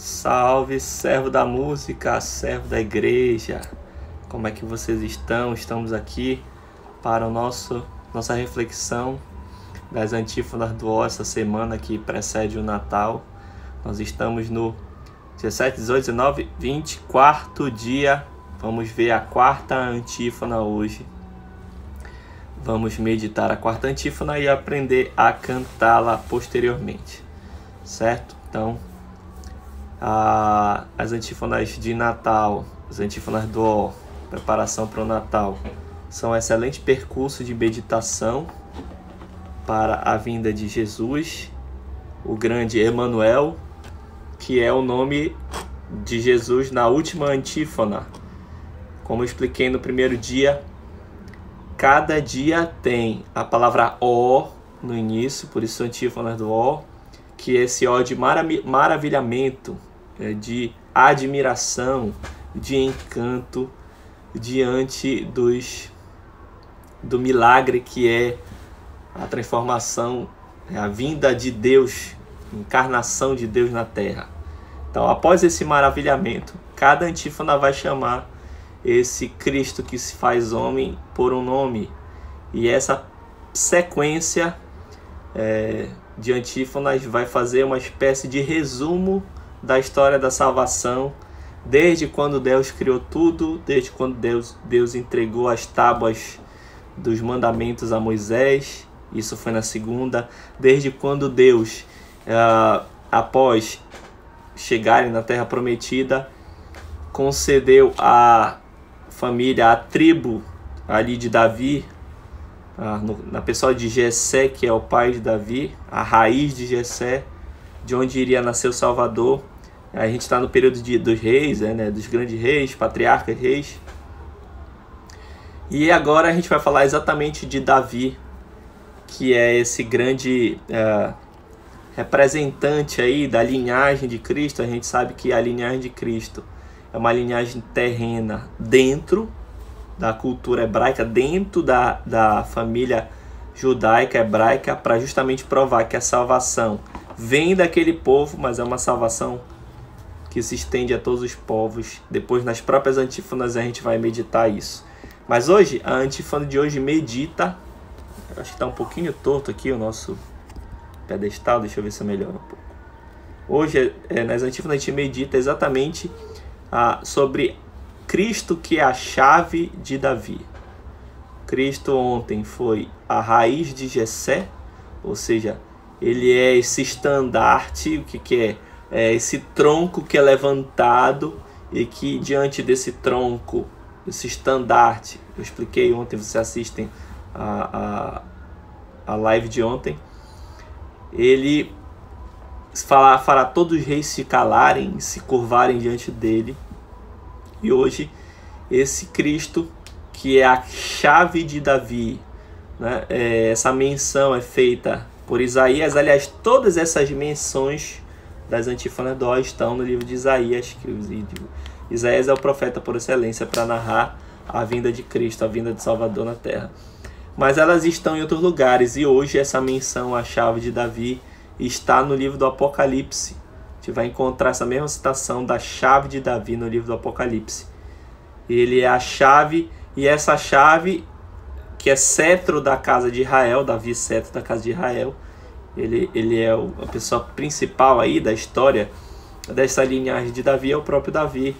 Salve, servo da música, servo da igreja. Como é que vocês estão? Estamos aqui para nossa reflexão das antífonas do Ó, essa semana que precede o Natal. Nós estamos no 17, 18, 19, 20, quarto dia. Vamos ver a quarta antífona hoje. Vamos meditar a quarta antífona e aprender a cantá-la posteriormente, certo? Então, as antífonas de Natal, as antífonas do Ó, preparação para o Natal, são um excelente percurso de meditação para a vinda de Jesus, o grande Emanuel, que é o nome de Jesus na última antífona. Como eu expliquei no primeiro dia, cada dia tem a palavra Ó no início, por isso antífonas do Ó, que é esse Ó de maravilhamento, de admiração, de encanto diante do milagre que é a transformação, a vinda de Deus, a encarnação de Deus na Terra. Então, após esse maravilhamento, cada antífona vai chamar esse Cristo que se faz homem por um nome. E essa sequência de antífonas vai fazer uma espécie de resumo da história da salvação, desde quando Deus criou tudo, desde quando Deus entregou as tábuas dos mandamentos a Moisés, isso foi na segunda, desde quando Deus, após chegarem na Terra Prometida, concedeu à família, à tribo ali de Davi, na pessoa de Jessé, que é o pai de Davi, a raiz de Jessé, de onde iria nascer o Salvador. A gente está no período dos reis, dos grandes reis, patriarcas, reis. E agora a gente vai falar exatamente de Davi, que é esse grande representante aí da linhagem de Cristo. A gente sabe que a linhagem de Cristo é uma linhagem terrena dentro da cultura hebraica, dentro da família judaica, hebraica, para justamente provar que a salvação vem daquele povo, mas é uma salvação que se estende a todos os povos. Depois, nas próprias antífonas, a gente vai meditar isso. Mas hoje, a antífona de hoje medita... Acho que está um pouquinho torto aqui o nosso pedestal. Deixa eu ver se eu melhoro um pouco. Hoje, nas antífonas, a gente medita exatamente sobre Cristo, que é a chave de Davi. Cristo ontem foi a raiz de Jessé, ou seja, ele é esse estandarte. O que é? É esse tronco que é levantado e que diante desse tronco, esse estandarte, eu expliquei ontem, vocês assistem a live de ontem, ele fará todos os reis se calarem, se curvarem diante dele. E hoje, esse Cristo, que é a chave de Davi, né? Essa menção é feita por Isaías. Aliás, todas essas menções das antífonas do Ó estão no livro de Isaías, que Isaías é o profeta por excelência para narrar a vinda de Cristo, a vinda de Salvador na Terra. Mas elas estão em outros lugares, e hoje essa menção à chave de Davi está no livro do Apocalipse. A gente vai encontrar essa mesma citação da chave de Davi no livro do Apocalipse. Ele é a chave, e essa chave, que é cetro da casa de Israel, Davi, cetro da casa de Israel, ele é a pessoa principal aí da história dessa linhagem de Davi, é o próprio Davi.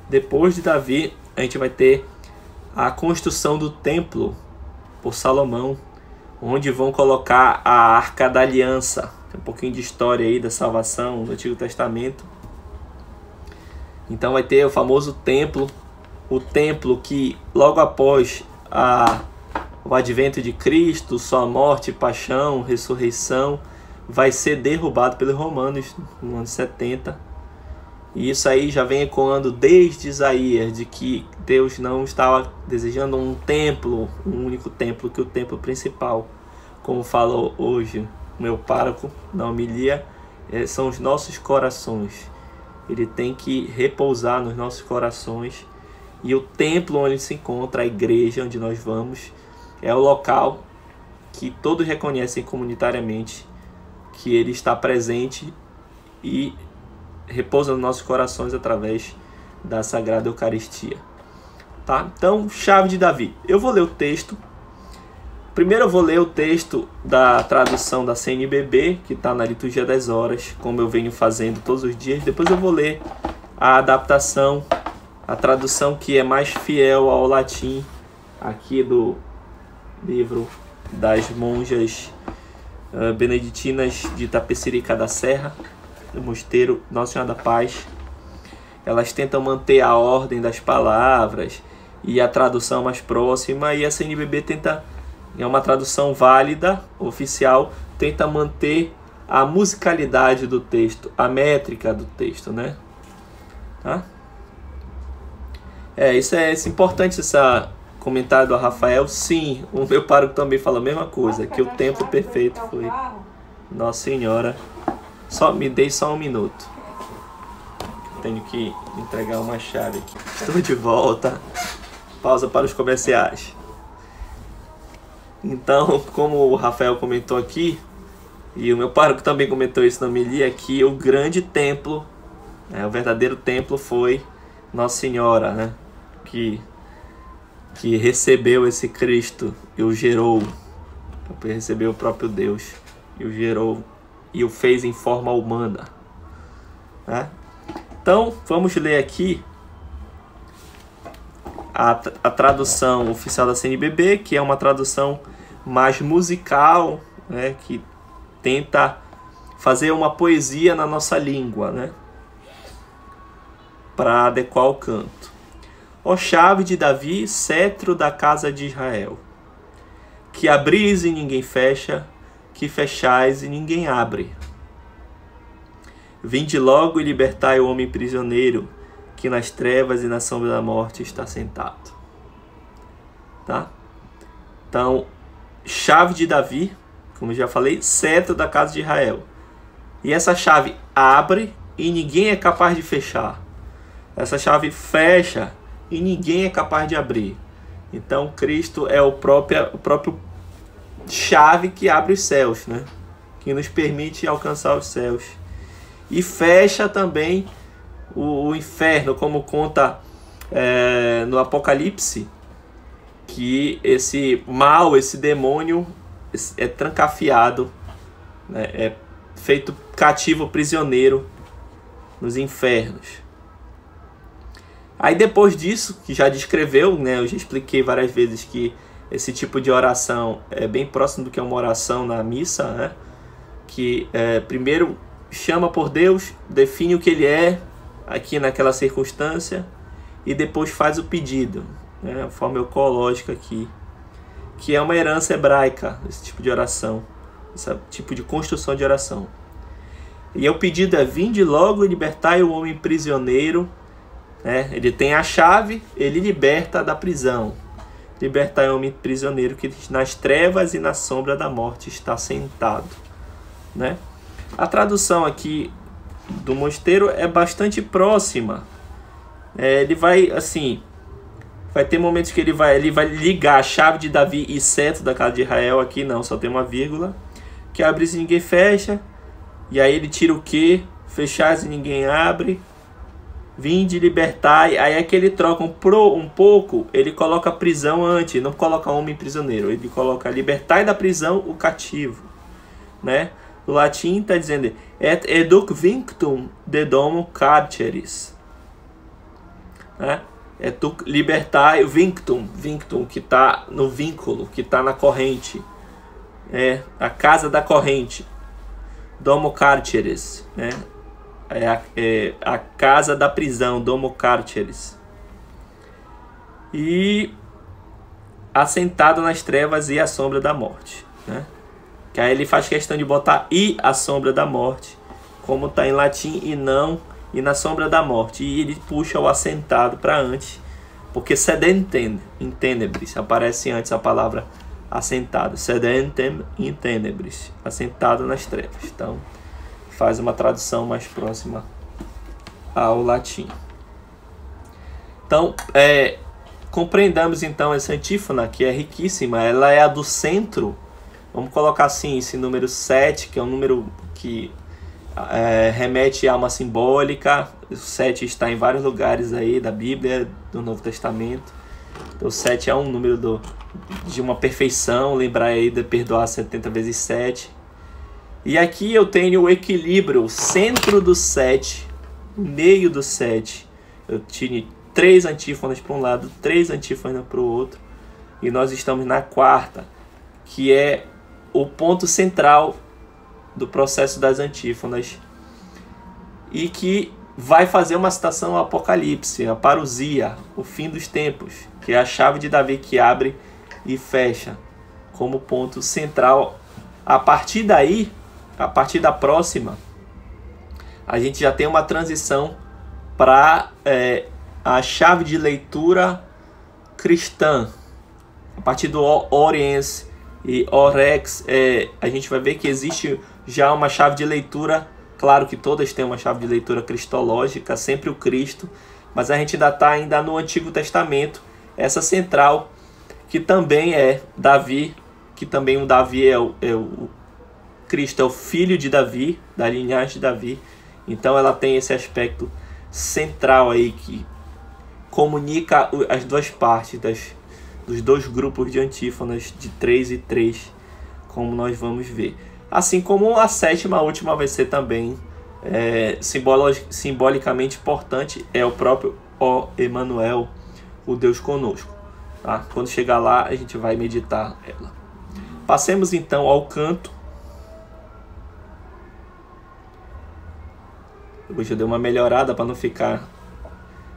Depois de Davi, a gente vai ter a construção do templo por Salomão, onde vão colocar a Arca da Aliança. Tem um pouquinho de história aí da salvação no Antigo Testamento. Então vai ter o famoso templo, o templo que logo após o advento de Cristo, sua morte, paixão, ressurreição, vai ser derrubado pelos romanos no ano 70. E isso aí já vem ecoando desde Isaías, de que Deus não estava desejando um templo, um único templo, que o templo principal, como falou hoje o meu pároco na homilia, são os nossos corações. Ele tem que repousar nos nossos corações. E o templo onde se encontra, a igreja onde nós vamos, é o local que todos reconhecem comunitariamente que ele está presente e repousa nos nossos corações através da Sagrada Eucaristia. Tá? Então, chave de Davi. Eu vou ler o texto. Primeiro eu vou ler o texto da tradução da CNBB, que está na Liturgia das Horas, como eu venho fazendo todos os dias. Depois eu vou ler a adaptação, a tradução que é mais fiel ao latim, aqui do livro das monjas beneditinas de Itapecerica da Serra, do mosteiro Nossa Senhora da Paz. Elas tentam manter a ordem das palavras e a tradução mais próxima, e a CNBB tenta, é uma tradução válida, oficial, tenta manter a musicalidade do texto, a métrica do texto, né? Tá? Isso é importante, esse comentário do Rafael. Sim, o meu pároco também fala a mesma coisa, que o tempo perfeito foi Nossa Senhora. Me dei só um minuto. Tenho que entregar uma chave aqui. Estou de volta. Pausa para os comerciais. Então, como o Rafael comentou aqui, e o meu pároco também comentou isso na homilia, que o grande templo, o verdadeiro templo foi Nossa Senhora, né? Que recebeu esse Cristo e o gerou, recebeu o próprio Deus e o gerou e o fez em forma humana, né? Então, vamos ler aqui a tradução oficial da CNBB, que é uma tradução mais musical, né, que tenta fazer uma poesia na nossa língua, né, para adequar o canto. Ó chave de Davi, cetro da casa de Israel, que abris e ninguém fecha, que fechais e ninguém abre. Vinde logo e libertai o homem prisioneiro, que nas trevas e na sombra da morte está sentado. Tá? Então, chave de Davi, como eu já falei, cetro da casa de Israel. E essa chave abre e ninguém é capaz de fechar. Essa chave fecha e ninguém é capaz de abrir. Então, Cristo é o próprio chave que abre os céus, né? Que nos permite alcançar os céus. E fecha também o inferno, como conta no Apocalipse, que esse mal, esse demônio é trancafiado, né? É feito cativo, prisioneiro nos infernos. Aí depois disso, que já descreveu, né? Eu já expliquei várias vezes que esse tipo de oração é bem próximo do que é uma oração na missa, né? Que primeiro chama por Deus, define o que ele é aqui naquela circunstância e depois faz o pedido, né? A forma ecológica aqui, que é uma herança hebraica, esse tipo de oração, esse tipo de construção de oração. E o pedido é: vinde logo e libertai o homem prisioneiro, né? Ele tem a chave, ele liberta da prisão. Libertai o homem prisioneiro que nas trevas e na sombra da morte está sentado, né? A tradução aqui do mosteiro é bastante próxima. Ele vai assim, vai ter momentos que ele vai ligar a chave de Davi e cetro da casa de Israel. Aqui não, só tem uma vírgula. Que abre e ninguém fecha. E aí ele tira o que? Fechais e ninguém abre. Vinde, libertai. Aí é que ele troca um pouco, ele coloca prisão antes, não coloca homem prisioneiro. Ele coloca libertai da prisão o cativo, né? O latim está dizendo et educ vinctum de domo carceris, né? Educ libertai vinctum, que está no vínculo, que está na corrente, a casa da corrente, domo carceris, né? A casa da prisão, domo carceris, e assentado nas trevas e à sombra da morte, né? Que aí ele faz questão de botar e a sombra da morte, como está em latim, e não e na sombra da morte. E ele puxa o assentado para antes, porque sedentem in tenebris, aparece antes a palavra assentado. Sedentem in tenebris, assentado nas trevas. Então, faz uma tradução mais próxima ao latim. Então, compreendamos então essa antífona, que é riquíssima. Ela é a do centro. Vamos colocar assim, esse número 7, que é um número que remete a uma simbólica. O 7 está em vários lugares aí da Bíblia, do Novo Testamento. Então, o 7 é um número de uma perfeição. Lembrar aí de perdoar 70 vezes 7. E aqui eu tenho o equilíbrio, o centro do 7, o meio do 7. Eu tinha 3 antífonas para um lado, 3 antífonas para o outro. E nós estamos na quarta, que é o ponto central do processo das antífonas. E que vai fazer uma citação ao Apocalipse, a parousia, o fim dos tempos, que é a chave de Davi que abre e fecha como ponto central. A partir daí, a partir da próxima, a gente já tem uma transição para a chave de leitura cristã. A partir do Oriens e Orex, a gente vai ver que existe já uma chave de leitura. Claro que todas têm uma chave de leitura cristológica, sempre o Cristo, mas a gente ainda está no Antigo Testamento, essa central, que também é Davi, que também o Davi o Cristo é o filho de Davi, da linhagem de Davi. Então ela tem esse aspecto central aí que comunica as duas partes dos dois grupos de antífonas de 3 e 3, como nós vamos ver. Assim como a sétima, a última, vai ser também simbolicamente importante, é o próprio Ó Emanuel, o Deus conosco. Tá? Quando chegar lá, a gente vai meditar ela. Passemos então ao canto. Hoje eu dei uma melhorada para não ficar...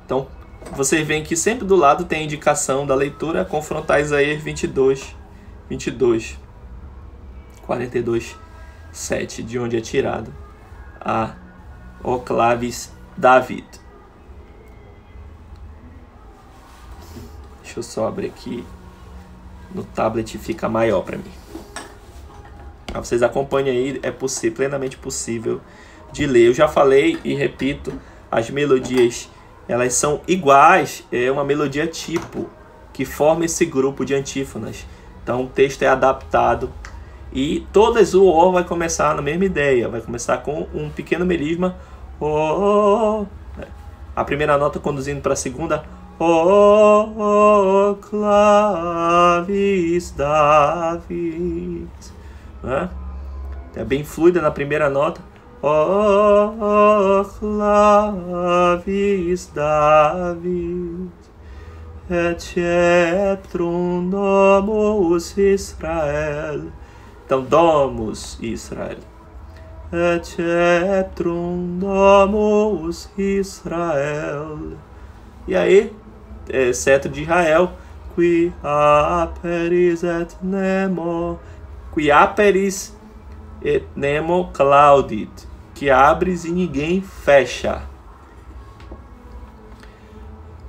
Então, vocês veem que sempre do lado tem a indicação da leitura, confrontar Isaías 22, 42, 7, de onde é tirado a O Claves David. Deixa eu só abrir aqui no tablet, fica maior para mim. Vocês acompanhem aí, é plenamente possível de ler. Eu já falei e repito, as melodias elas são iguais, é uma melodia tipo que forma esse grupo de antífonas. Então o texto é adaptado e todas o O vai começar na mesma ideia, vai começar com um pequeno melisma, O, a primeira nota conduzindo para a segunda, O clavis David, né? É bem fluida na primeira nota, O clavis David, et sceptrum domus Israel. Então, domus Israel, et sceptrum domus Israel. E aí, cetro de Israel, qui aperis et nemo, qui aperis et nemo claudit, que abres e ninguém fecha.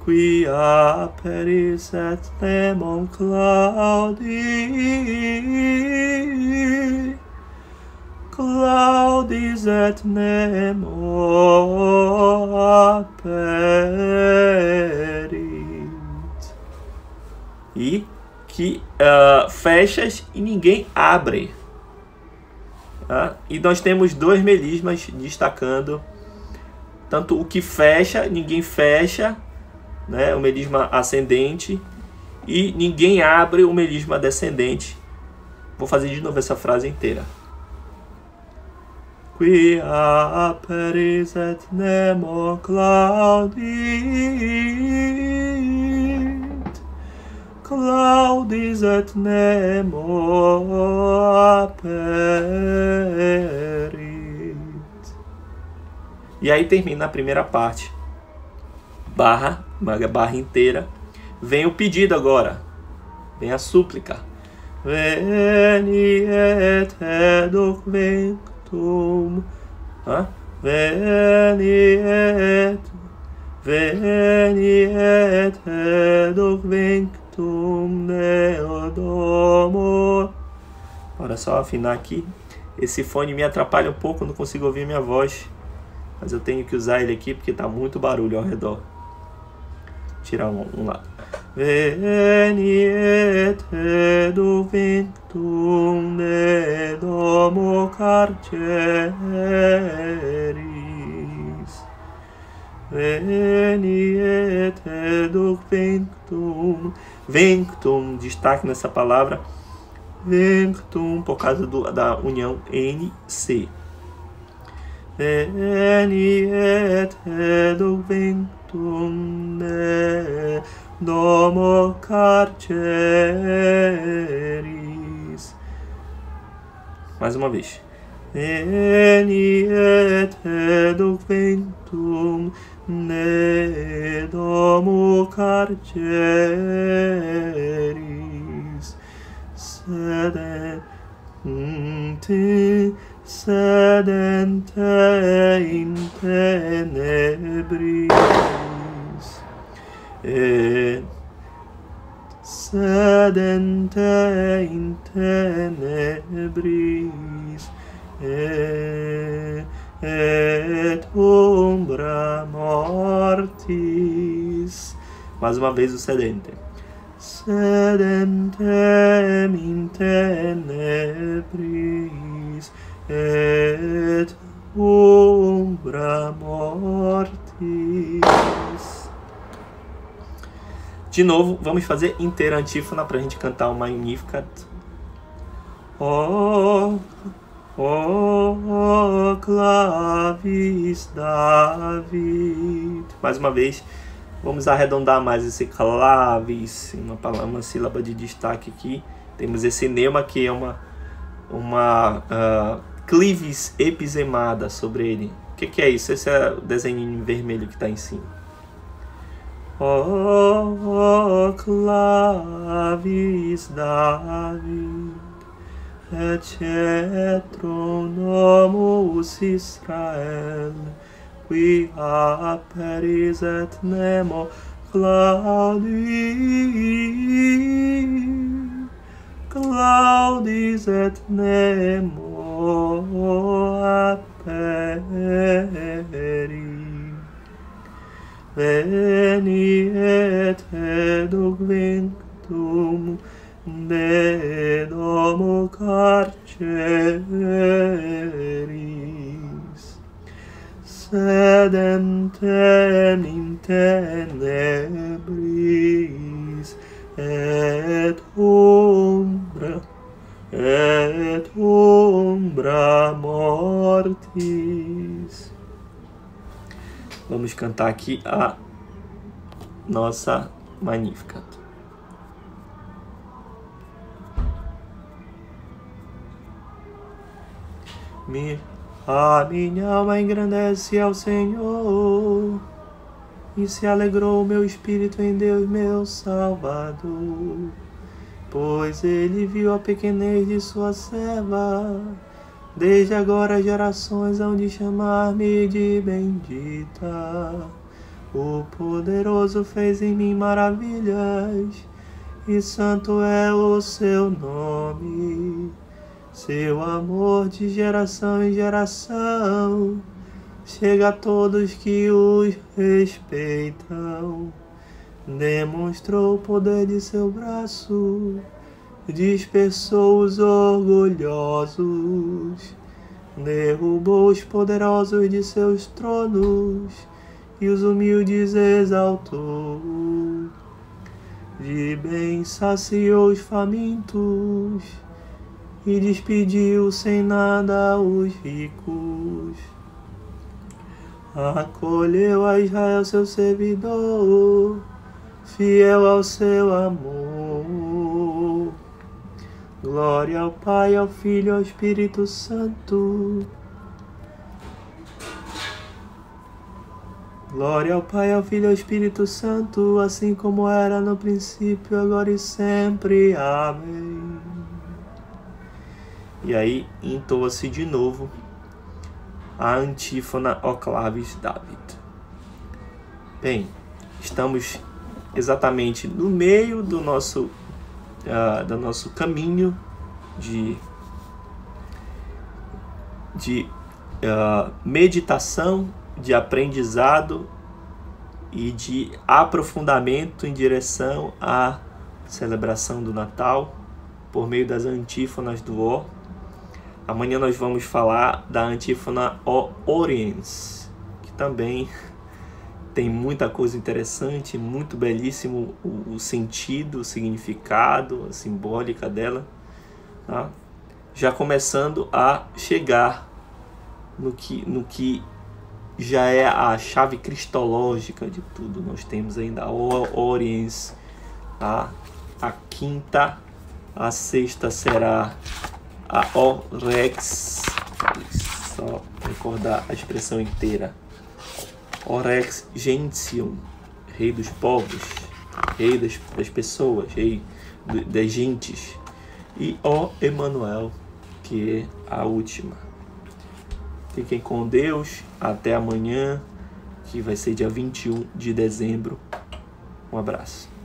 Qui aperis et nemo claudit, claudis et nemo aperit. E que fechas e ninguém abre. E nós temos dois melismas destacando tanto o que fecha, ninguém fecha, né, o melisma ascendente, e ninguém abre o melisma descendente. Vou fazer de novo essa frase inteira. Qui aperis et nemo claudit, claudis et nemo aperit. E aí termina a primeira parte. Uma barra inteira. Vem o pedido agora. Vem a súplica. Veni et educ ventum. Veni et educ ventum neodomo. Olha só, afinar aqui. Esse fone me atrapalha um pouco, não consigo ouvir minha voz. Mas eu tenho que usar ele aqui porque está muito barulho ao redor. Tirar um lado. Veni et eductum de domo carceris. Veni et eductum. Venctum, destaque nessa palavra. Venctum, por causa da união NC. Veni et eductum de domo carceris. Mais uma vez. Veni et eductum de domo carceris. Sedente in tenebris. Sedente in tenebris et umbra mortis. Mais uma vez o sedente. Sedentem in tenebris et umbra mortis. De novo, vamos fazer inteira antífona para a gente cantar o Magnificat. Oh, clavis David. Mais uma vez, vamos arredondar mais esse clavis, uma sílaba de destaque aqui. Temos esse neuma que é uma clivis episemada sobre ele. O que é isso? Esse é o desenho vermelho que está em cima. Oh, clavis David, et nomus Israel, qui aperis et nemo claudis et nemo aperi. Veni et eductum de domo carceris. Sedentem in tenebris et umbra mortis. Vamos cantar aqui a nossa Magnificat. A minha alma engrandece ao Senhor, e se alegrou o meu espírito em Deus, meu Salvador. Pois ele viu a pequenez de sua serva, desde agora as gerações hão de chamar-me de bendita. O poderoso fez em mim maravilhas, e santo é o seu nome. Seu amor de geração em geração chega a todos que os respeitam. Demonstrou o poder de seu braço, dispersou os orgulhosos, derrubou os poderosos de seus tronos e os humildes exaltou. De bem saciou os famintos e despediu sem nada os ricos. Acolheu a Israel seu servidor, fiel ao seu amor. Glória ao Pai, ao Filho e ao Espírito Santo. Glória ao Pai, ao Filho e ao Espírito Santo, assim como era no princípio, agora e sempre. Amém. E aí entoa-se de novo a antífona O clavis David. Bem, estamos exatamente no meio do nosso caminho de meditação, de aprendizado e de aprofundamento em direção à celebração do Natal por meio das antífonas do O. Amanhã nós vamos falar da antífona O Oriens, que também tem muita coisa interessante, muito belíssimo o sentido, o significado, a simbólica dela, tá? Já começando a chegar no que já é a chave cristológica de tudo. Nós temos ainda a Oriens, tá? A quinta, a sexta será a Orex, só recordar a expressão inteira. Orex Gentium, rei dos povos, rei das pessoas, rei das gentes. E O Emanuel, que é a última. Fiquem com Deus, até amanhã, que vai ser dia 21 de dezembro. Um abraço.